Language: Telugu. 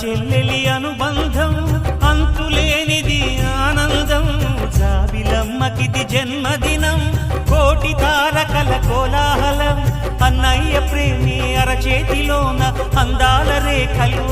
చెల్లెలి అనుబంధం అంతులేనిది ఆనందం. జాబిలమ్మకిది జన్మదినం, కోటి తారకల కోలాహలం. అన్నయ్య ప్రేమి అరచేతిలోన అందాల రేఖలు